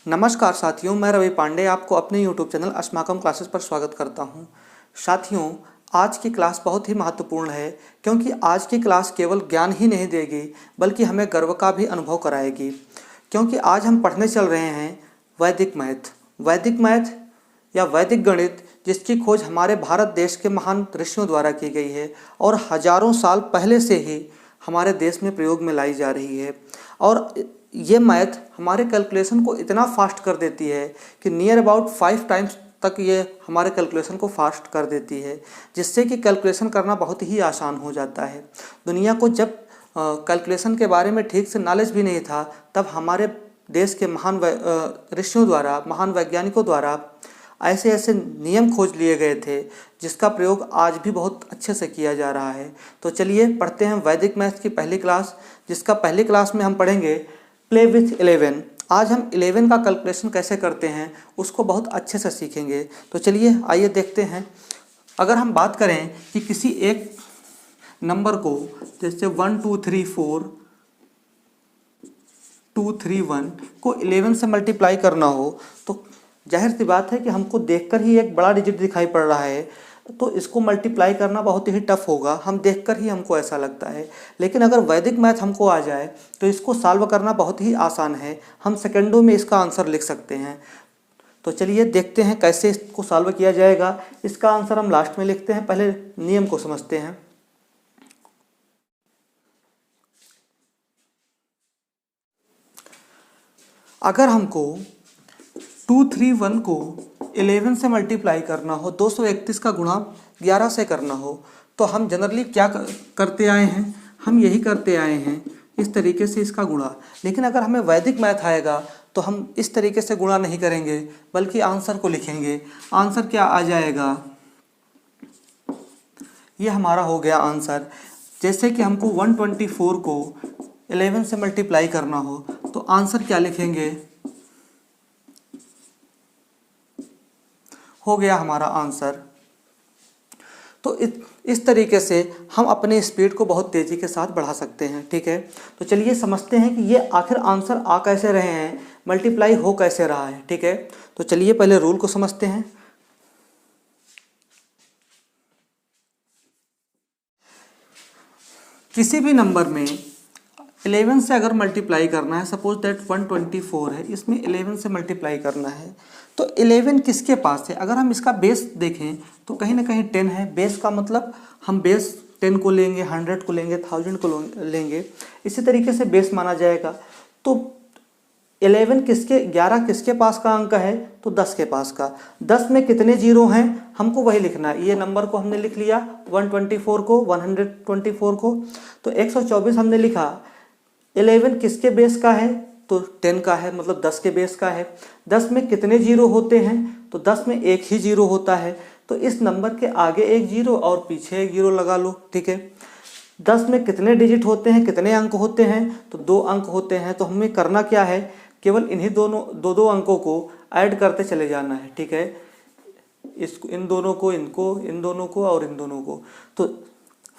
नमस्कार साथियों, मैं रवि पांडे आपको अपने यूट्यूब चैनल अस्माकम क्लासेस पर स्वागत करता हूं। साथियों, आज की क्लास बहुत ही महत्वपूर्ण है क्योंकि आज की क्लास केवल ज्ञान ही नहीं देगी बल्कि हमें गर्व का भी अनुभव कराएगी। क्योंकि आज हम पढ़ने चल रहे हैं वैदिक मैथ या वैदिक गणित, जिसकी खोज हमारे भारत देश के महान ऋषियों द्वारा की गई है और हजारों साल पहले से ही हमारे देश में प्रयोग में लाई जा रही है। और ये मैथ हमारे कैलकुलेशन को इतना फास्ट कर देती है कि नियर अबाउट 5 टाइम्स तक ये हमारे कैलकुलेशन को फास्ट कर देती है, जिससे कि कैलकुलेशन करना बहुत ही आसान हो जाता है। दुनिया को जब कैलकुलेशन के बारे में ठीक से नॉलेज भी नहीं था, तब हमारे देश के महान ऋषियों द्वारा, महान वैज्ञानिकों द्वारा ऐसे ऐसे नियम खोज लिए गए थे जिसका प्रयोग आज भी बहुत अच्छे से किया जा रहा है। तो चलिए पढ़ते हैं वैदिक मैथ्स की पहली क्लास, जिसका पहली क्लास में हम पढ़ेंगे प्ले विथ 11। आज हम 11 का कैलकुलेशन कैसे करते हैं उसको बहुत अच्छे से सीखेंगे। तो चलिए आइए देखते हैं। अगर हम बात करें कि किसी एक नंबर को, जैसे 1 2 3 4 2 3 1 को 11 से मल्टीप्लाई करना हो, तो जाहिर सी बात है कि हमको देखकर ही एक बड़ा डिजिट दिखाई पड़ रहा है, तो इसको मल्टीप्लाई करना बहुत ही टफ होगा। हम देखकर ही हमको ऐसा लगता है। लेकिन अगर वैदिक मैथ हमको आ जाए तो इसको सॉल्व करना बहुत ही आसान है। हम सेकंडों में इसका आंसर लिख सकते हैं। तो चलिए देखते हैं कैसे इसको सॉल्व किया जाएगा। इसका आंसर हम लास्ट में लिखते हैं, पहले नियम को समझते हैं। अगर हमको 231 को 11 से मल्टीप्लाई करना हो, 231 का गुणा 11 से करना हो, तो हम जनरली क्या करते आए हैं, हम यही करते आए हैं इस तरीके से इसका गुणा। लेकिन अगर हमें वैदिक मैथ आएगा तो हम इस तरीके से गुणा नहीं करेंगे बल्कि आंसर को लिखेंगे। आंसर क्या आ जाएगा, ये हमारा हो गया आंसर। जैसे कि हमको 124 को 11 से मल्टीप्लाई करना हो तो आंसर क्या लिखेंगे, हो गया हमारा आंसर। तो इस तरीके से हम अपने स्पीड को बहुत तेज़ी के साथ बढ़ा सकते हैं। ठीक है, तो चलिए समझते हैं कि ये आखिर आंसर आ कैसे रहे हैं, मल्टीप्लाई हो कैसे रहा है। ठीक है, तो चलिए पहले रूल को समझते हैं। किसी भी नंबर में 11 से अगर मल्टीप्लाई करना है, सपोज दैट 124 है, इसमें 11 से मल्टीप्लाई करना है, तो 11 किसके पास है। अगर हम इसका बेस देखें तो कहीं ना कहीं 10 है। बेस का मतलब हम बेस 10 को लेंगे, 100 को लेंगे, 1000 को लेंगे, इसी तरीके से बेस माना जाएगा। तो 11 किसके पास का अंक है, तो 10 के पास का। 10 में कितने जीरो हैं हमको वही लिखना है। ये नंबर को हमने लिख लिया 124 को, 124 को, तो 124 हमने लिखा। 11 किसके बेस का है, तो 10 का है, मतलब 10 के बेस का है। 10 में कितने जीरो होते हैं, तो 10 में एक ही जीरो होता है। तो इस नंबर के आगे एक जीरो और पीछे एक जीरो लगा लो। ठीक है, 10 में कितने डिजिट होते हैं, कितने अंक होते हैं, तो 2 अंक होते हैं। तो हमें करना क्या है, केवल इन्हीं दो अंकों को ऐड करते चले जाना है। ठीक है, इन दोनों को, इनको, इन दोनों को और इन दोनों को। तो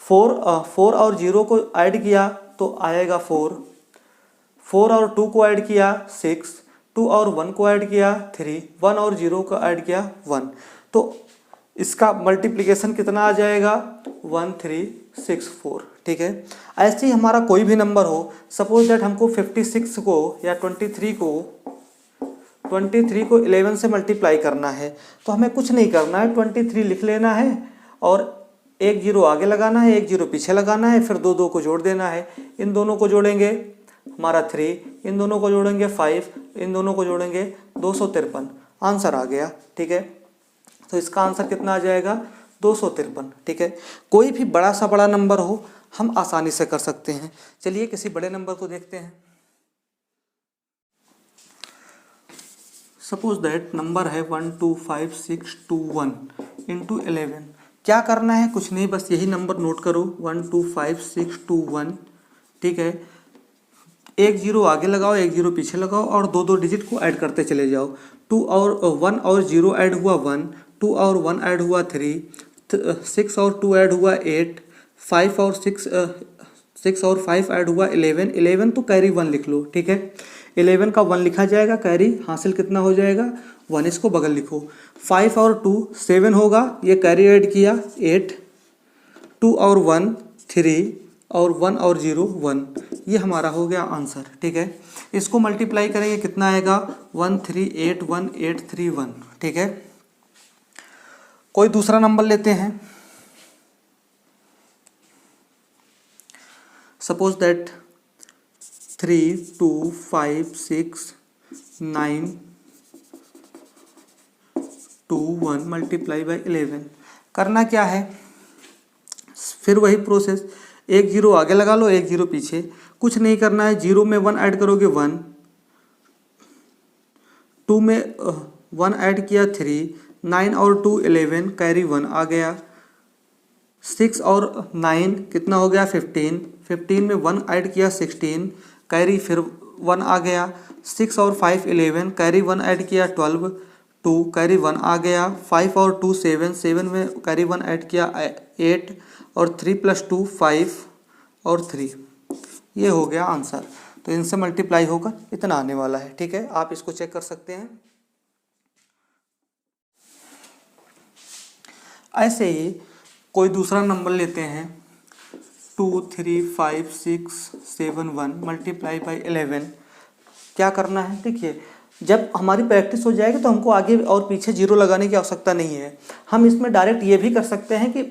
4 और 0 को ऐड किया तो आएगा 4 और 2 को ऐड किया 6, 2 और 1 को ऐड किया 3, 1 और 0 को ऐड किया 1। तो इसका मल्टीप्लिकेशन कितना आ जाएगा, 1364। ठीक है, ऐसे ही हमारा कोई भी नंबर हो, सपोज दैट हमको 56 को या 23 को 11 से मल्टीप्लाई करना है, तो हमें कुछ नहीं करना है, 23 लिख लेना है और एक जीरो आगे लगाना है, एक जीरो पीछे लगाना है, फिर दो को जोड़ देना है। इन दोनों को जोड़ेंगे हमारा 3, इन दोनों को जोड़ेंगे 5, इन दोनों को जोड़ेंगे 253। आंसर आ गया। ठीक है, तो इसका आंसर कितना आ जाएगा, 253। ठीक है, कोई भी बड़ा सा बड़ा नंबर हो हम आसानी से कर सकते हैं। चलिए किसी बड़े नंबर को देखते हैं। सपोज दैट नंबर है 125621 इंटू 11। क्या करना है, कुछ नहीं, बस यही नंबर नोट करो, 125621। ठीक है, एक जीरो आगे लगाओ, एक जीरो पीछे लगाओ और दो डिजिट को ऐड करते चले जाओ। 1 और 0 ऐड हुआ 1, 2 और 1 ऐड हुआ 3, 6 और 2 ऐड हुआ 8, 6 और 5 ऐड हुआ 11 तो कैरी 1 लिख लो। ठीक है, 11 का 1 लिखा जाएगा, कैरी हासिल कितना हो जाएगा 1, इसको बगल लिखो। 5 और 2 7 होगा, ये कैरी ऐड किया 8, 2 और 1 3 और 1 और 0 1, ये हमारा हो गया आंसर। ठीक है, इसको मल्टीप्लाई करेंगे कितना आएगा 138183 ठीक है। कोई दूसरा नंबर लेते हैं। Suppose that 3 2 5 6 9 2 1 multiply by 11। करना क्या है, फिर वही प्रोसेस, एक जीरो आगे लगा लो, एक जीरो पीछे, कुछ नहीं करना है। 0 में 1 ऐड करोगे 1, 2 में 1 ऐड किया 3, 9 और 2 11, कैरी 1 आ गया। 6 और 9 कितना हो गया 15, 15 में 1 ऐड किया 16, कैरी फिर 1 आ गया। 6 और 5 11, कैरी 1 ऐड किया 12, 2 कैरी 1 आ गया। 5 और 2 7, 7 में कैरी 1 ऐड किया 8 और 3 + 2 5 और 3, ये हो गया आंसर। तो इनसे मल्टीप्लाई होकर इतना आने वाला है। ठीक है, आप इसको चेक कर सकते हैं। ऐसे ही कोई दूसरा नंबर लेते हैं 2 3 5 6 7 1 मल्टीप्लाई बाई 11। क्या करना है, देखिए जब हमारी प्रैक्टिस हो जाएगी तो हमको आगे और पीछे जीरो लगाने की आवश्यकता नहीं है। हम इसमें डायरेक्ट ये भी कर सकते हैं कि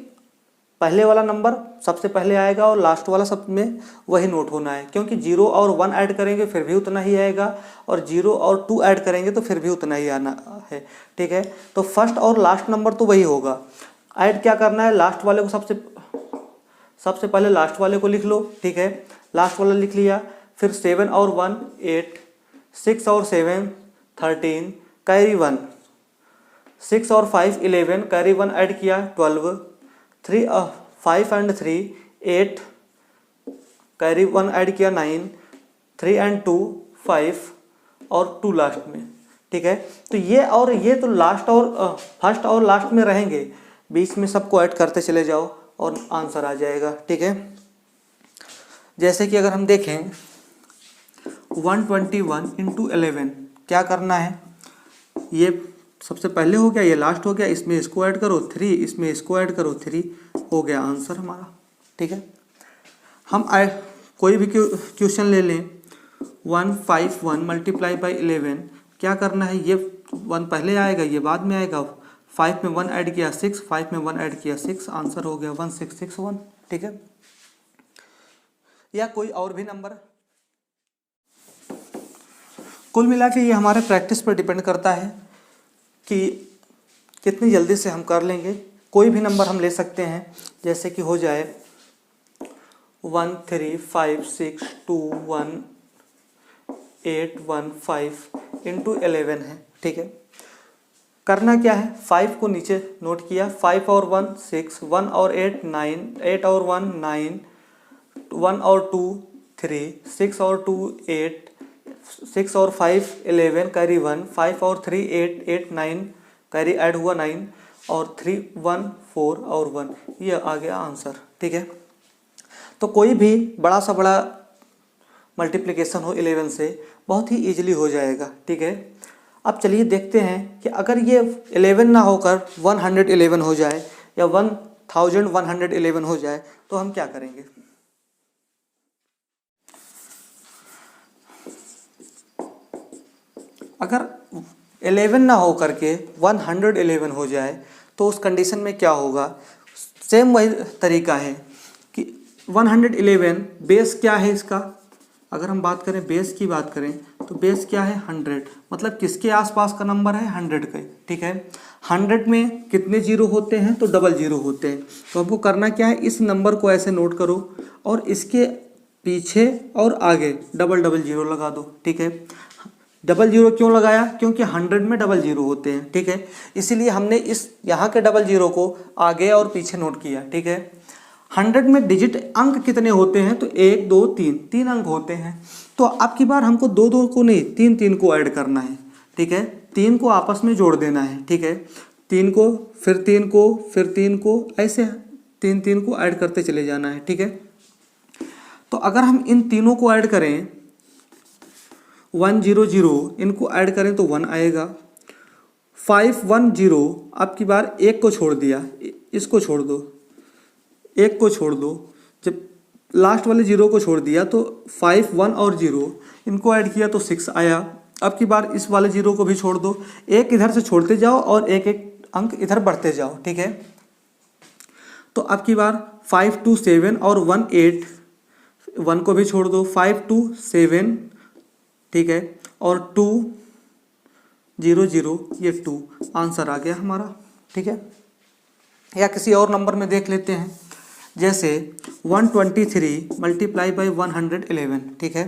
पहले वाला नंबर सबसे पहले आएगा और लास्ट वाला सब में वही नोट होना है, क्योंकि 0 और 1 ऐड करेंगे फिर भी उतना ही आएगा और 0 और 2 ऐड करेंगे तो फिर भी उतना ही आना है। ठीक है, तो फर्स्ट और लास्ट नंबर तो वही होगा। ऐड क्या करना है, लास्ट वाले को सबसे पहले लास्ट वाले को लिख लो। ठीक है, लास्ट वाला लिख लिया, फिर 7 और 1 8, 6 और 7 13, कैरी 1, 6 और 5 11, कैरी 1 ऐड किया 12, 3 5 एंड 3 8, कैरी 1 ऐड किया 9, 3 एंड 2 5 और 2 लास्ट में। ठीक है, तो ये और ये तो लास्ट और फर्स्ट और लास्ट में रहेंगे, बीच में सबको ऐड करते चले जाओ और आंसर आ जाएगा। ठीक है, जैसे कि अगर हम देखें 121 × 11, क्या करना है, ये सबसे पहले हो गया, ये लास्ट हो गया, इसमें इसको ऐड करो 3, इसमें इसको ऐड करो 3, हो गया आंसर हमारा। ठीक है, हम कोई भी क्वेश्चन ले लें 151 मल्टीप्लाई बाई 11। क्या करना है, ये 1 पहले आएगा, ये बाद में आएगा। 5 में 1 ऐड किया 6, 5 में 1 ऐड किया 6, आंसर हो गया 1661। ठीक है, या कोई और भी नंबर। कुल मिला के ये हमारे प्रैक्टिस पर डिपेंड करता है कि कितनी जल्दी से हम कर लेंगे। कोई भी नंबर हम ले सकते हैं, जैसे कि हो जाए 1 3 5 6 2 1 8 1 5 × 11 है। ठीक है, करना क्या है, 5 को नीचे नोट किया, 5 और 1 6, 1 और 8 9, 8 और 1 9, 1 और 2 3, 6 और 2 8, 6 और 5 11, कैरी 1, 5 और 3 8 8 9, कैरी ऐड हुआ 9 और 3 1 4 और 1, ये आ गया आंसर। ठीक है, तो कोई भी बड़ा सा बड़ा मल्टीप्लिकेशन हो 11 से बहुत ही ईजिली हो जाएगा। ठीक है, अब चलिए देखते हैं कि अगर ये 11 ना होकर 111 हो जाए या 1111 हो जाए तो हम क्या करेंगे। अगर 11 ना हो करके 111 हो जाए तो उस कंडीशन में क्या होगा, सेम वही तरीका है कि 111 बेस क्या है इसका, अगर हम बात करें बेस की बात करें तो बेस क्या है 100, मतलब किसके आसपास का नंबर है 100 का। ठीक है, 100 में कितने जीरो होते हैं तो डबल जीरो होते हैं। तो हमको करना क्या है, इस नंबर को ऐसे नोट करो और इसके पीछे और आगे डबल डबल जीरो लगा दो। ठीक है, डबल जीरो क्यों लगाया, क्योंकि 100 में डबल जीरो होते हैं। ठीक है, इसीलिए हमने इस यहाँ के डबल जीरो को आगे और पीछे नोट किया। ठीक है, 100 में डिजिट अंक कितने होते हैं तो 1 2 3, 3 अंक होते हैं। तो अब की बार हमको 2 2 को नहीं 3 3 को ऐड करना है। ठीक है, 3 को आपस में जोड़ देना है। ठीक है, 3 को फिर 3 को फिर 3 को, ऐसे 3 3 को ऐड करते चले जाना है। ठीक है, तो अगर हम इन तीनों को ऐड करें 100 इनको ऐड करें तो 1 आएगा। 510 अब की बार एक को छोड़ दिया, इसको छोड़ दो, एक को छोड़ दो, जब लास्ट वाले 0 को छोड़ दिया तो 5 1 और 0 इनको ऐड किया तो 6 आया। अब की बार इस वाले 0 को भी छोड़ दो, एक इधर से छोड़ते जाओ और एक एक अंक इधर बढ़ते जाओ, ठीक है। तो अब की बार 5 2 7 और 1 8, 1 को भी छोड़ दो, 5 2 7, ठीक है, और 2 0 0, ये 2 आंसर आ गया हमारा, ठीक है। या किसी और नंबर में देख लेते हैं, जैसे 123 मल्टीप्लाई बाई 111, ठीक है।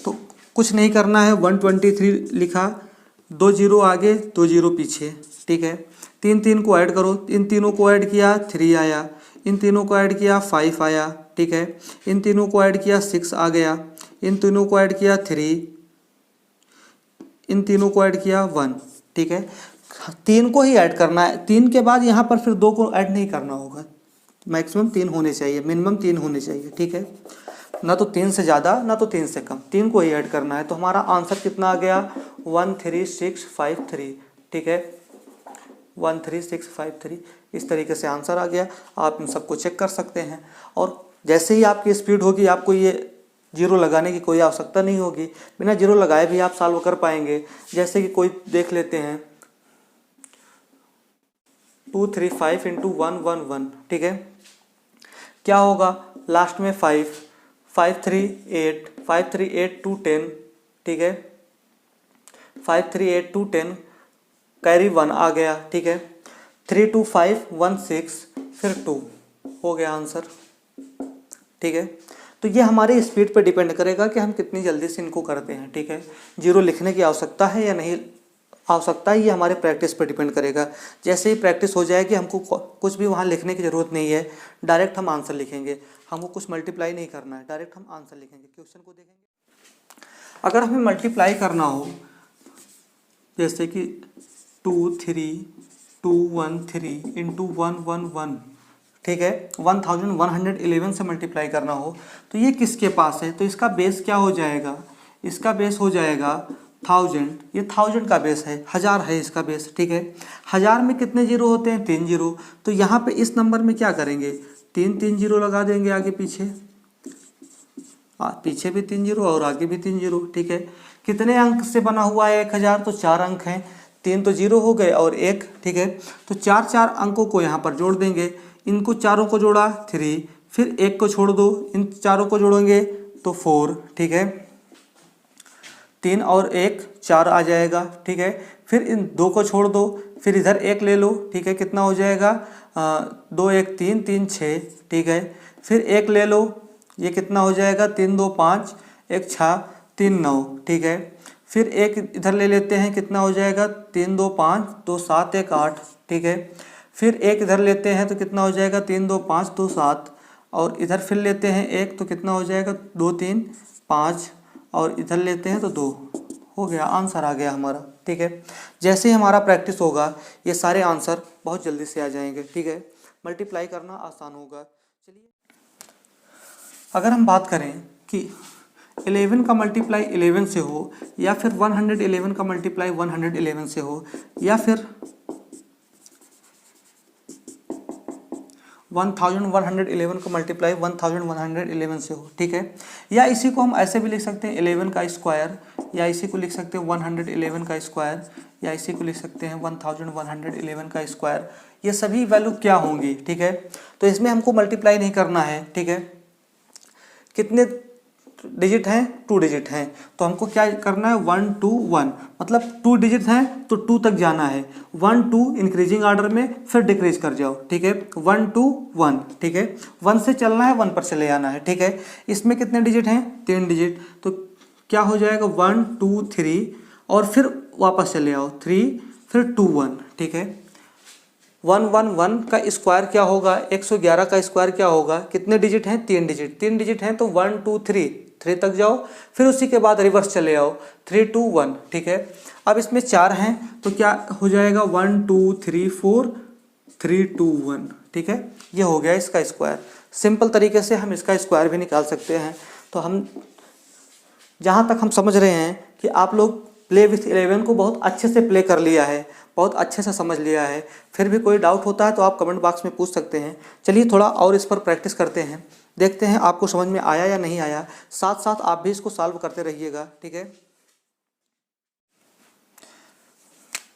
तो कुछ नहीं करना है, 123 लिखा, 2 0 आगे 2 0 पीछे, ठीक है। 3 3 को ऐड करो, इन तीनों को ऐड किया 3 आया, इन तीनों को ऐड किया 5 आया, ठीक है। इन तीनों को ऐड किया 6 आ गया, इन तीनों को ऐड किया 3, इन तीनों को ऐड किया 1, ठीक है। 3 को ही ऐड करना है, 3 के बाद यहाँ पर फिर 2 को ऐड नहीं करना होगा। मैक्सिमम 3 होने चाहिए, मिनिमम 3 होने चाहिए, ठीक है। ना तो 3 से ज़्यादा ना तो 3 से कम, 3 को ही ऐड करना है। तो हमारा आंसर कितना आ गया, 13653, ठीक है, 13653। इस तरीके से आंसर आ गया। आप इन सबको चेक कर सकते हैं। और जैसे ही आपकी स्पीड होगी, आपको ये 0 लगाने की कोई आवश्यकता नहीं होगी, बिना 0 लगाए भी आप सॉल्व कर पाएंगे। जैसे कि कोई देख लेते हैं 235 इंटू 111, ठीक है। क्या होगा, लास्ट में 5 5 3 8 5 3 8 2 10, ठीक है, 5 3 8 2 10, कैरी 1 आ गया, ठीक है। 3 2 5 1 6, फिर 2 हो गया आंसर, ठीक है। तो ये हमारी स्पीड पे डिपेंड करेगा कि हम कितनी जल्दी से इनको करते हैं, ठीक है। 0 लिखने की आवश्यकता है या नहीं आवश्यकता है, ये हमारे प्रैक्टिस पर डिपेंड करेगा। जैसे ही प्रैक्टिस हो जाएगी, हमको कुछ भी वहाँ लिखने की ज़रूरत नहीं है, डायरेक्ट हम आंसर लिखेंगे। हमको कुछ मल्टीप्लाई नहीं करना है, डायरेक्ट हम आंसर लिखेंगे, क्वेश्चन को देखेंगे। अगर हमें मल्टीप्लाई करना हो, जैसे कि 2 3 2 1 3 इंटू 1 1 1, ठीक है, 1111 से मल्टीप्लाई करना हो, तो ये किसके पास है, तो इसका बेस क्या हो जाएगा, इसका बेस हो जाएगा 1000, ये 1000 का बेस है, 1000 है इसका बेस, ठीक है। 1000 में कितने जीरो होते हैं, 3 जीरो। तो यहाँ पे इस नंबर में क्या करेंगे, 3 3 जीरो लगा देंगे आगे पीछे, पीछे भी 3 जीरो और आगे भी 3 जीरो, ठीक है। कितने अंक से बना हुआ है 1000, तो 4 अंक हैं, 3 तो जीरो हो गए और 1, ठीक है। तो 4 4 अंकों को यहाँ पर जोड़ देंगे, इनको चारों को जोड़ा 3, फिर 1 को छोड़ दो, इन चारों को जोड़ेंगे तो 4, ठीक है। 3 और 1 4 आ जाएगा, ठीक है। फिर इन 2 को छोड़ दो, फिर इधर 1 ले लो, ठीक है, कितना हो जाएगा, 2 1 3 3 6, ठीक है। फिर 1 ले लो, ये कितना हो जाएगा, 3 2 5 1 6 3 9, ठीक है। फिर 1 इधर ले लेते हैं, कितना हो जाएगा, 3 2 5 2 7 1 8, ठीक है। फिर 1 इधर लेते हैं तो कितना हो जाएगा, 3 2 5 2 7, और इधर फिर लेते हैं 1 तो कितना हो जाएगा, 2 3 5, और इधर लेते हैं तो 2, हो गया, आंसर आ गया हमारा, ठीक है। जैसे ही हमारा प्रैक्टिस होगा, ये सारे आंसर बहुत जल्दी से आ जाएंगे, ठीक है। मल्टीप्लाई करना आसान होगा। चलिए, अगर हम बात करें कि 11 का मल्टीप्लाई 11 से हो, या फिर 111 का मल्टीप्लाई 111 से हो, या फिर 1111 का मल्टीप्लाई 1111 से हो, ठीक है। या इसी को हम ऐसे भी लिख सकते हैं 11 का स्क्वायर, या इसी को लिख सकते हैं 111 का स्क्वायर, या इसी को लिख सकते हैं 1111 का स्क्वायर। ये सभी वैल्यू क्या होंगी, ठीक है। तो इसमें हमको मल्टीप्लाई नहीं करना है, ठीक है। कितने डिजिट हैं, 2 डिजिट हैं, तो हमको क्या करना है, 1 2 1, मतलब 2 डिजिट हैं तो 2 तक जाना है, 1 2 इंक्रीजिंग ऑर्डर में, फिर डिक्रीज कर जाओ, ठीक है, 1 2 1, ठीक है। 1 से चलना है, 1 पर चले आना है, ठीक है। इसमें कितने डिजिट हैं, 3 डिजिट, तो क्या हो जाएगा, 1 2 3, और फिर वापस चले आओ 3, फिर 2 1, ठीक है। 111 का स्क्वायर क्या होगा, 111 का स्क्वायर क्या होगा, कितने डिजिट हैं, 3 डिजिट, 3 डिजिट हैं तो 1 2 3 तक जाओ, फिर उसी के बाद रिवर्स चले आओ 3 2 1, ठीक है। अब इसमें 4 हैं तो क्या हो जाएगा, 1 2 3 4 3 2 1, ठीक है। ये हो गया इसका स्क्वायर। सिंपल तरीके से हम इसका स्क्वायर भी निकाल सकते हैं। तो हम जहाँ तक हम समझ रहे हैं कि आप लोग प्ले विथ 11 को बहुत अच्छे से प्ले कर लिया है, बहुत अच्छे से समझ लिया है। फिर भी कोई डाउट होता है तो आप कमेंट बॉक्स में पूछ सकते हैं। चलिए थोड़ा और इस पर प्रैक्टिस करते हैं, देखते हैं आपको समझ में आया या नहीं आया। साथ साथ आप भी इसको सॉल्व करते रहिएगा, ठीक है।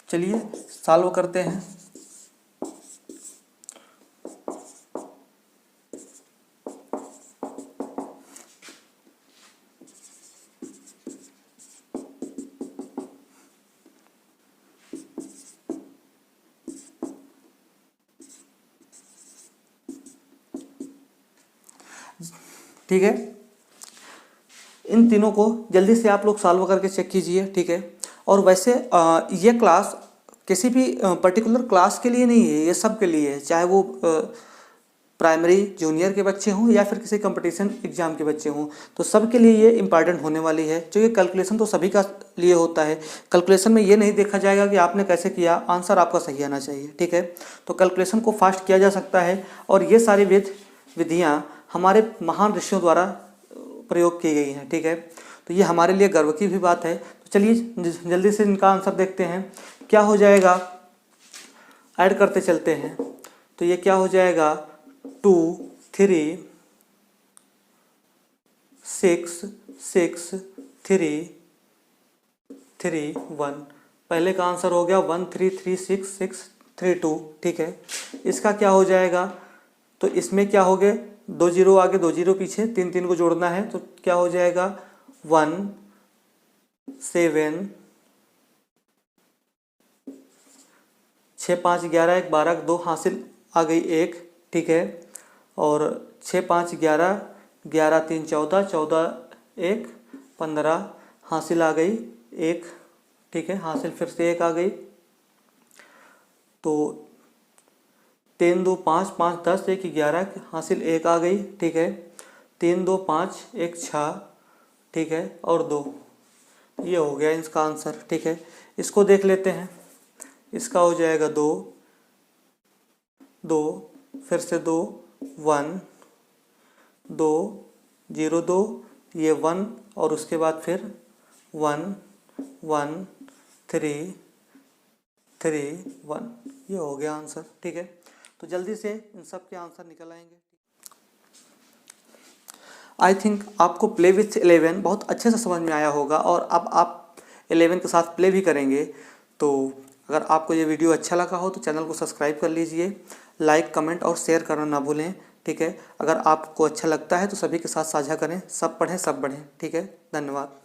चलिए सॉल्व करते हैं। ठीक है, इन तीनों को जल्दी से आप लोग सॉल्व करके चेक कीजिए, ठीक है। और वैसे ये क्लास किसी भी पर्टिकुलर क्लास के लिए नहीं है, ये सब के लिए है, चाहे वो प्राइमरी जूनियर के बच्चे हों या फिर किसी कंपटीशन एग्जाम के बच्चे हों, तो सब के लिए ये इंपॉर्टेंट होने वाली है। जो ये कैलकुलेशन तो सभी का लिए होता है, कैलकुलेशन में ये नहीं देखा जाएगा कि आपने कैसे किया, आंसर आपका सही आना चाहिए, ठीक है। तो कैलकुलेशन को फास्ट किया जा सकता है और ये सारी विधियाँ हमारे महान ऋषियों द्वारा प्रयोग की गई हैं, ठीक है। तो ये हमारे लिए गर्व की भी बात है। तो चलिए जल्दी से इनका आंसर देखते हैं क्या हो जाएगा। ऐड करते चलते हैं, तो ये क्या हो जाएगा, 2 3 6 6 3 3 1। पहले का आंसर हो गया 1 3 3 6 6 3 2, ठीक है। इसका क्या हो जाएगा, तो इसमें क्या हो गए, 2 जीरो आगे 2 जीरो पीछे, 3 3 को जोड़ना है, तो क्या हो जाएगा 1 7 6 5 11 1 12 2 हासिल आ गई 1, ठीक है। और 6 5 11 11 3 14 14 1 15 हासिल आ गई 1, ठीक है। हासिल फिर से 1 आ गई, तो 3 2 5 5 10 1 11 हासिल 1 आ गई, ठीक है। 3 2 5 1 6, ठीक है, और 2, ये हो गया इसका आंसर, ठीक है। इसको देख लेते हैं, इसका हो जाएगा 2 2 फिर से 2 1 2 0 2, ये 1 और उसके बाद फिर 1 1 3 3 1, ये हो गया आंसर, ठीक है। तो जल्दी से इन सब के आंसर निकल आएंगे। आई थिंक आपको प्ले विथ 11 बहुत अच्छे से समझ में आया होगा और अब आप 11 के साथ प्ले भी करेंगे। तो अगर आपको ये वीडियो अच्छा लगा हो तो चैनल को सब्सक्राइब कर लीजिए, लाइक कमेंट और शेयर करना ना भूलें, ठीक है। अगर आपको अच्छा लगता है तो सभी के साथ साझा करें। सब पढ़ें सब बढ़ें, ठीक है। धन्यवाद।